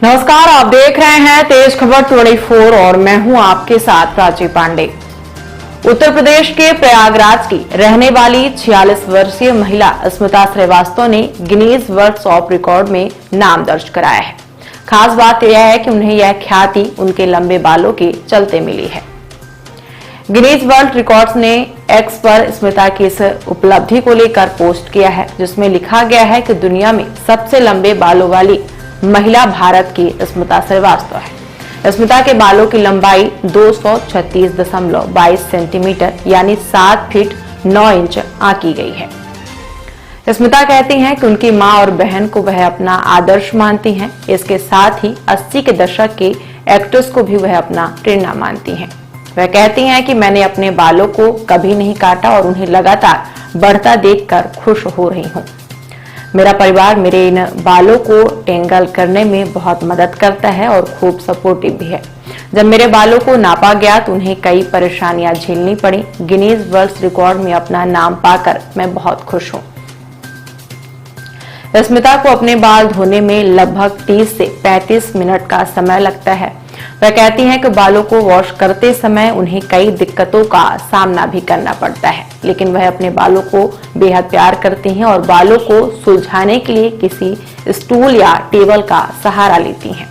नमस्कार, आप देख रहे हैं तेज खबर 24 और मैं हूं आपके साथ प्राची पांडे। उत्तर प्रदेश के प्रयागराज की रहने वाली 46 वर्षीय महिला स्मिता श्रीवास्तव ने गिनीज वर्ल्ड ऑफ रिकॉर्ड में नाम दर्ज कराया है। खास बात यह है कि उन्हें यह ख्याति उनके लंबे बालों के चलते मिली है। गिनीज वर्ल्ड रिकॉर्ड्स ने एक्स पर स्मिता की इस उपलब्धि को लेकर पोस्ट किया है, जिसमें लिखा गया है कि दुनिया में सबसे लंबे बालों वाली महिला भारत की स्मिता श्रीवास्तव है। स्मिता के बालों की लंबाई 236.22 सेंटीमीटर यानी 7 फीट 9 इंच आंकी गई है। स्मिता कहती हैं कि उनकी मां और बहन को वह अपना आदर्श मानती हैं। इसके साथ ही 80 के दशक के एक्ट्रेस को भी वह अपना प्रेरणा मानती हैं। वह कहती हैं कि मैंने अपने बालों को कभी नहीं काटा और उन्हें लगातार बढ़ता देखकर खुश हो रही हूँ। मेरा परिवार मेरे इन बालों को टेंगल करने में बहुत मदद करता है और खूब सपोर्टिव भी है। जब मेरे बालों को नापा गया तो उन्हें कई परेशानियां झेलनी पड़ी। गिनीज वर्ल्ड रिकॉर्ड में अपना नाम पाकर मैं बहुत खुश हूं। स्मिता को अपने बाल धोने में लगभग 30 से 35 मिनट का समय लगता है। वह कहती हैं कि बालों को वॉश करते समय उन्हें कई दिक्कतों का सामना भी करना पड़ता है, लेकिन वह अपने बालों को बेहद प्यार करती हैं और बालों को सुलझाने के लिए किसी स्टूल या टेबल का सहारा लेती हैं।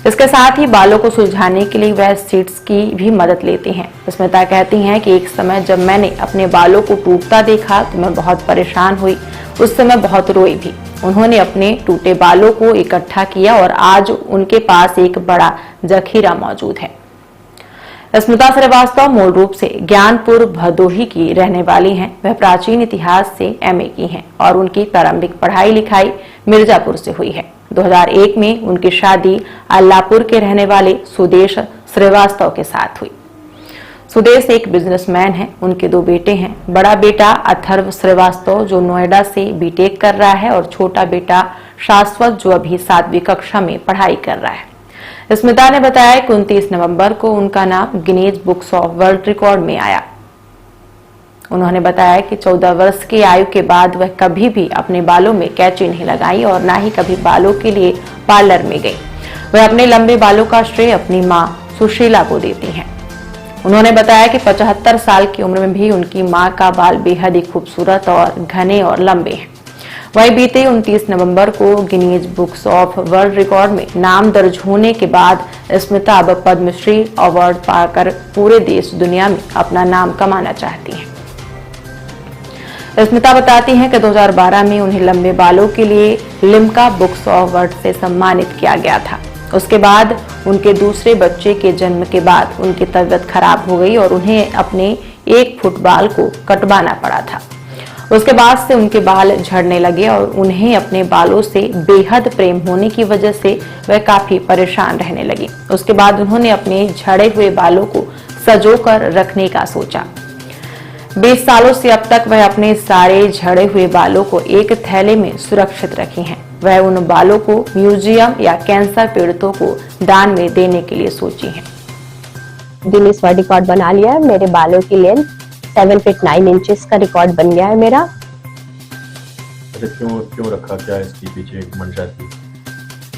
इसके साथ ही बालों को सुलझाने के लिए वह सीड्स की भी मदद लेती हैं। स्मिता कहती हैं कि एक समय जब मैंने अपने बालों को टूटता देखा तो मैं बहुत परेशान हुई। उस समय बहुत रोई भी। उन्होंने अपने टूटे बालों को इकट्ठा किया और आज उनके पास एक बड़ा जखीरा मौजूद है। स्मिता श्रीवास्तव मूल रूप से ज्ञानपुर भदोही की रहने वाली हैं। वह प्राचीन इतिहास से एमए की हैं और उनकी प्रारंभिक पढ़ाई लिखाई मिर्जापुर से हुई है। 2001 में उनकी शादी अल्लापुर के रहने वाले सुदेश श्रीवास्तव के साथ हुई। सुदेश एक बिजनेसमैन है। उनके 2 बेटे हैं। बड़ा बेटा अथर्व श्रीवास्तव जो नोएडा से बीटेक कर रहा है और छोटा बेटा शाश्वत जो अभी 7वीं कक्षा में पढ़ाई कर रहा है। स्मिता ने बताया कि 29 नवंबर को उनका नाम Guinness books of world record में आया। उन्होंने बताया कि 14 वर्ष की आयु के बाद वह कभी भी अपने बालों में कैंची नहीं लगाई और ना ही कभी बालों के लिए पार्लर में गई। वह अपने लंबे बालों का श्रेय अपनी मां सुशीला को देती हैं। उन्होंने बताया कि 75 साल की उम्र में भी उनकी मां का बाल बेहद ही खूबसूरत और घने और लंबे हैं। वही बीते 29 नवंबर को Guinness books of world record में नाम दर्ज होने के बाद स्मिता अब पद्मश्री अवार्ड पाकर पूरे देश दुनिया में अपना नाम कमाना चाहती हैं। स्मिता बताती हैं कि 2012 में उन्हें लंबे बालों के लिए लिम्का बुक्स ऑफ वर्ल्ड से सम्मानित किया गया था। उसके बाद उनके दूसरे बच्चे के जन्म के बाद उनकी तबीयत खराब हो गई और उन्हें अपने 1 फुट बाल को कटवाना पड़ा था। उसके बाद से उनके बाल झड़ने लगे और उन्हें अपने बालों से बेहद प्रेम होने की वजह से वह काफी परेशान रहने लगी। उसके बाद उन्होंने अपने झड़े हुए बालों को सजोकर रखने का सोचा। 20 सालों से अब तक वह अपने सारे झड़े हुए बालों को एक थैले में सुरक्षित रखी हैं। वह उन बालों को म्यूजियम या कैंसर पीड़ितों को दान में देने के लिए सोची है। गिनीज वर्ल्ड रिकॉर्ड बना लिया है। मेरे बालों की लेंथ 7 फीट 9 इंचेस का रिकॉर्ड बन गया है मेरा। क्यों रखा, क्या इसके पीछे एक मंशा थी?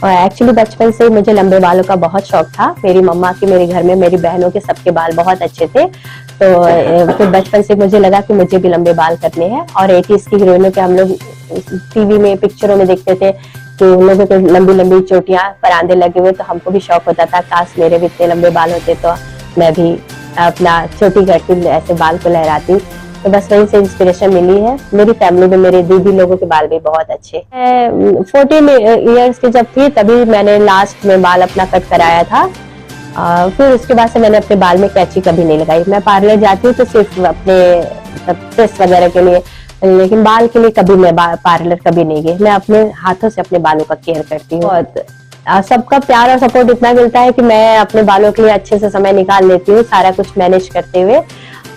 एक्चुअली बचपन से मुझे लंबे बालों का बहुत शौक था। मेरी मम्मा के, मेरे घर में मेरी बहनों के सबके बाल बहुत अच्छे थे, तो फिर बचपन से मुझे लगा कि मुझे भी लंबे बाल करने हैं। और 80s की हीरोइनों के हम लोग टीवी में, पिक्चरों में देखते थे कि उन लोगों के लंबी लंबी चोटियां, परांदे लगे हुए, तो हमको भी शौक होता था काश मेरे भी इतने लंबे बाल होते तो मैं भी अपना चोटी करती, ऐसे बाल को लहराती। तो बस वहीं से इंस्पिरेशन मिली है। मेरी फैमिली में मेरे दीदी लोगों के बाल भी बहुत अच्छे। 14 इयर्स की जब थी तभी मैंने लास्ट में बाल अपना कट कराया था। फिर उसके बाद से मैंने अपने बाल में कैंची कभी नहीं लगाई। मैं पार्लर जाती हूँ तो सिर्फ अपने प्रेस वगैरह के लिए, लेकिन बाल के लिए कभी मैं पार्लर कभी नहीं गई। मैं अपने हाथों से अपने बालों का केयर करती हूँ और सबका प्यार और सपोर्ट इतना मिलता है कि मैं अपने बालों के लिए अच्छे से समय निकाल लेती हूँ, सारा कुछ मैनेज करते हुए।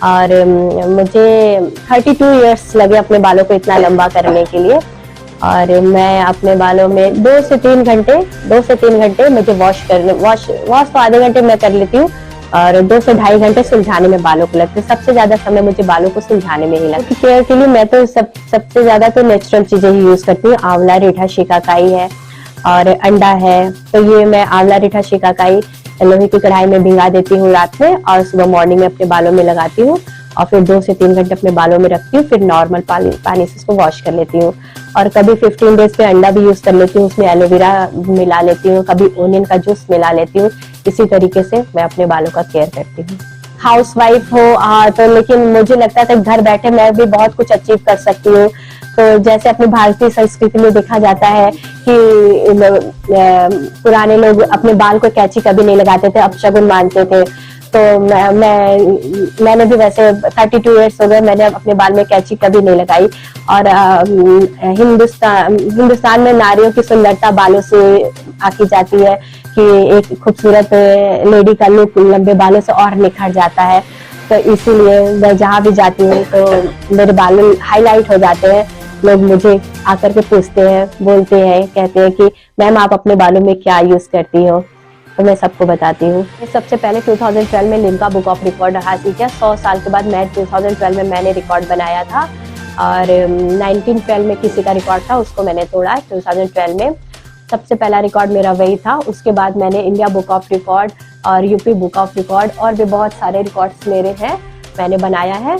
और मुझे 32 इयर्स लगे अपने बालों को इतना लंबा करने के लिए। और मैं अपने बालों में 2 से 3 घंटे मुझे वॉश तो आधे घंटे मैं कर लेती हूँ और 2 से ढाई घंटे सुलझाने में बालों को लगते हैं। सबसे ज्यादा समय मुझे बालों को सुलझाने में ही लगता है। केयर के लिए मैं तो सबसे ज्यादा तो नेचुरल चीजें ही यूज करती हूँ। आंवला, रीठा, शिकाकाई है और अंडा है। तो ये मैं आंवला रीठा शिकाकाई लोहे की कढ़ाई में भिंगा देती हूँ रात में, और सुबह मॉर्निंग में अपने बालों में लगाती हूँ, और फिर 2 से 3 घंटे अपने बालों में रखती हूँ, फिर नॉर्मल पानी से इसको वॉश कर लेती हूँ। और कभी 15 डेज पे अंडा भी यूज कर लेती हूँ, उसमें एलोवेरा मिला लेती हूँ, कभी ओनियन का जूस मिला लेती हूँ। इसी तरीके से मैं अपने बालों का केयर करती हूँ। हाउस वाइफ हो तो लेकिन मुझे लगता था घर बैठे मैं भी बहुत कुछ अचीव कर सकती हूँ। तो जैसे अपनी भारतीय संस्कृति में देखा जाता है कि पुराने लोग अपने बाल को कैंची कभी नहीं लगाते थे, अपशगुन मानते थे। तो मैंने भी वैसे 32 इयर्स हो गए, मैंने अपने बाल में कैंची कभी नहीं लगाई। और हिंदुस्तान में नारियों की सुंदरता बालों से आकी जाती है कि एक खूबसूरत लेडी का लुक लंबे बालों से और निखर जाता है। तो इसीलिए मैं जहाँ भी जाती हूँ तो मेरे बाल हाईलाइट हो जाते हैं। लोग मुझे आकर के पूछते हैं, बोलते हैं, कहते हैं कि मैम आप अपने बालों में क्या यूज करती हो, तो मैं सबको बताती हूँ। सबसे पहले 2012 में लिम्का बुक ऑफ रिकॉर्ड हासिल किया। 100 साल के बाद मैं 2012 में मैंने रिकॉर्ड बनाया था, और 1912 में किसी का रिकॉर्ड था, उसको मैंने तोड़ा 2012 में। सबसे पहला रिकॉर्ड मेरा वही था। उसके बाद मैंने इंडिया बुक ऑफ रिकॉर्ड और यूपी बुक ऑफ रिकॉर्ड और भी बहुत सारे रिकॉर्ड्स मेरे हैं, मैंने बनाया है।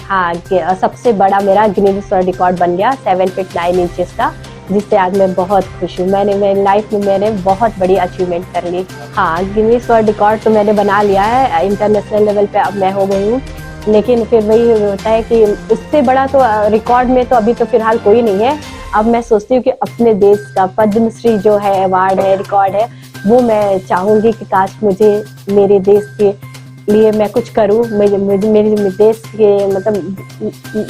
हाँ, सबसे बड़ा मेरा गिनीज वर्ल्ड रिकॉर्ड बन गया 7 फीट 9 इंचेस का, जिससे आज मैं बहुत खुश हूँ। मैंने मेरी लाइफ में मैंने बहुत बड़ी अचीवमेंट कर ली। हाँ, गिनीज वर्ल्ड रिकॉर्ड तो मैंने बना लिया है, इंटरनेशनल लेवल पे अब मैं हो गई हूँ। लेकिन फिर वही होता है कि इससे बड़ा तो रिकॉर्ड में तो अभी तो फिलहाल कोई नहीं है। अब मैं सोचती हूँ कि अपने देश का पद्मश्री जो है अवार्ड है, रिकॉर्ड है, वो मैं चाहूंगी कि काश मुझे मेरे देश के लिए मैं कुछ करूं, मेरे देश के मतलब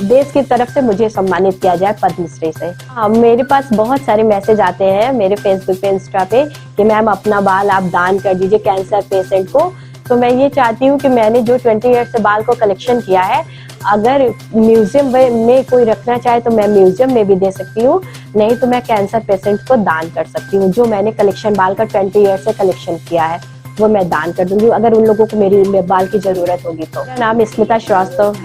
देश की तरफ से मुझे सम्मानित किया जाए पद्मश्री से। हाँ, मेरे पास बहुत सारे मैसेज आते हैं मेरे फेसबुक पे, इंस्टा पे कि मैम अपना बाल आप दान कर दीजिए कैंसर पेशेंट को। तो मैं ये चाहती हूँ कि मैंने जो 20 ईयर से बाल को कलेक्शन किया है, अगर म्यूजियम में कोई रखना चाहे तो मैं म्यूजियम में भी दे सकती हूँ, नहीं तो मैं कैंसर पेशेंट को दान कर सकती हूँ। जो मैंने कलेक्शन बाल का 20 ईयर से कलेक्शन किया है वो मैं दान कर दूंगी, अगर उन लोगों को मेरी बाल की जरूरत होगी तो। मेरा नाम स्मिता श्रीवास्तव।